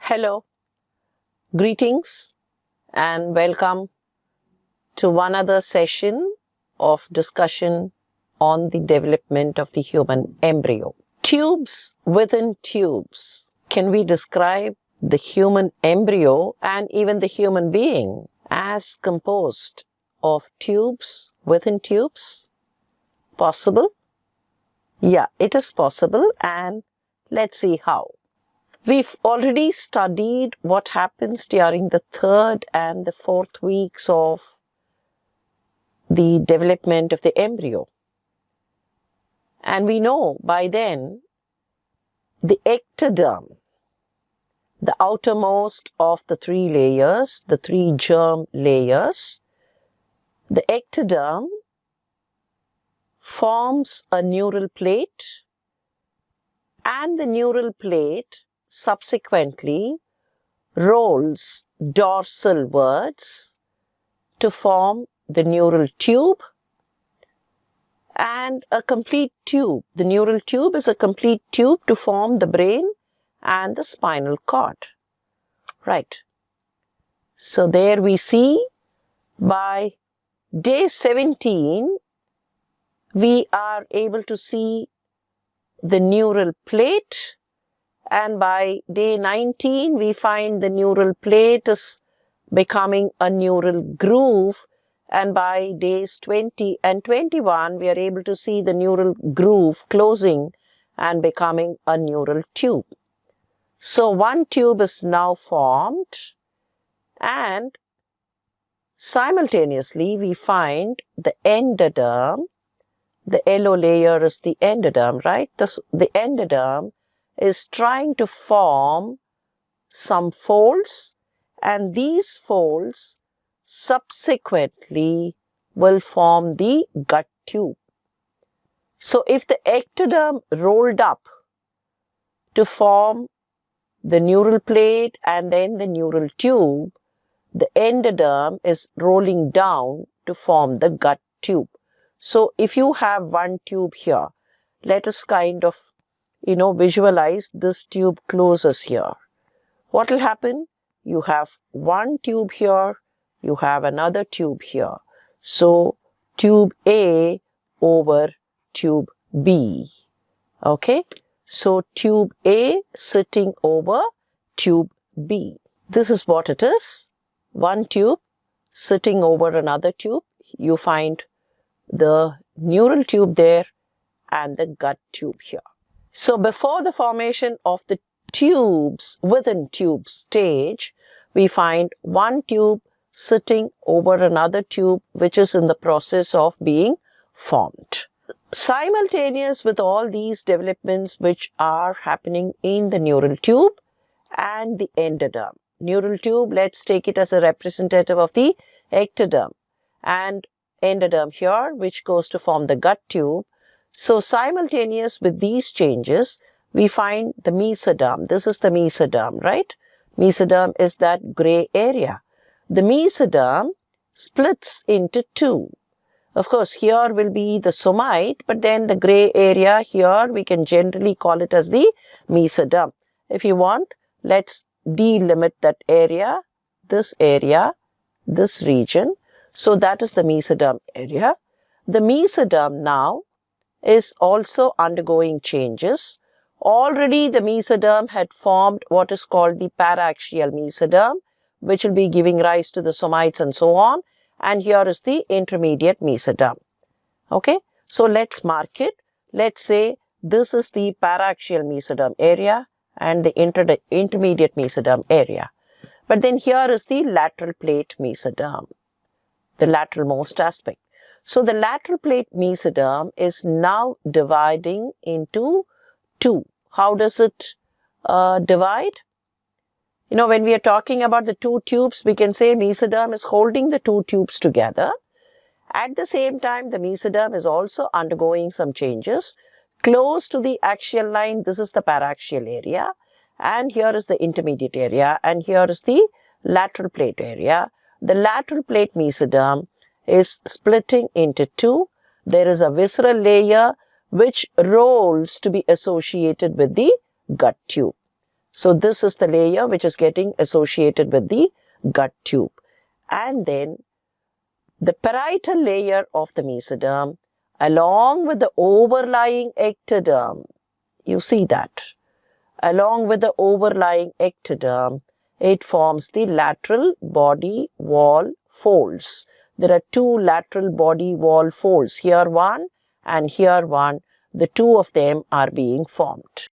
Hello, greetings and welcome to one other session of discussion on the development of the human embryo. Tubes within tubes. Can we describe the human embryo and even the human being as composed of tubes within tubes? Possible? Yeah, it is possible, and let's see how. We've already studied what happens during the third and the fourth weeks of the development of the embryo. And we know by then the ectoderm, the outermost of the three layers, the three germ layers, the ectoderm forms a neural plate, and the neural plate subsequently rolls dorsalwards to form the neural tube and a complete tube. The neural tube is a complete tube to form the brain and the spinal cord. Right. So there we see by day 17, we are able to see the neural plate, and by day 19, we find the neural plate is becoming a neural groove, and by days 20 and 21, we are able to see the neural groove closing and becoming a neural tube. So one tube is now formed, and simultaneously we find the endoderm. The yellow layer is the endoderm, right? The endoderm is trying to form some folds, and these folds subsequently will form the gut tube. So if the ectoderm rolled up to form the neural plate and then the neural tube, the endoderm is rolling down to form the gut tube. So if you have one tube here, let us kind of, visualize this tube closes here. What will happen? You have one tube here, you have another tube here. So tube A over tube B. Okay? So tube A sitting over tube B. This is what it is. One tube sitting over another tube. You find the neural tube there and the gut tube here. So before the formation of the tubes within tube stage, we find one tube sitting over another tube which is in the process of being formed. Simultaneous with all these developments which are happening in the neural tube and the endoderm. Neural tube, let's take it as a representative of the ectoderm, and endoderm here, which goes to form the gut tube. So simultaneous with these changes, we find the mesoderm. This is the mesoderm, right? Mesoderm is that gray area. The mesoderm splits into two. Of course, here will be the somite, but then the gray area here, we can generally call it as the mesoderm. If you want, let's delimit that area, this region. So that is the mesoderm area. The mesoderm now is also undergoing changes. Already the mesoderm had formed what is called the paraxial mesoderm, which will be giving rise to the somites and so on. And here is the intermediate mesoderm. Okay, so let's mark it. Let's say this is the paraxial mesoderm area and the intermediate mesoderm area. But then here is the lateral plate mesoderm, the lateralmost aspect. So the lateral plate mesoderm is now dividing into two. How does it divide? When we are talking about the two tubes, we can say mesoderm is holding the two tubes together. At the same time, the mesoderm is also undergoing some changes. Close to the axial line, this is the paraxial area, and here is the intermediate area, and here is the lateral plate area. The lateral plate mesoderm is splitting into two. There is a visceral layer which rolls to be associated with the gut tube. So this is the layer which is getting associated with the gut tube. And then the parietal layer of the mesoderm along with the overlying ectoderm, you see that, along with the overlying ectoderm, it forms the lateral body wall folds. There are two lateral body wall folds, here one and here one. The two of them are being formed.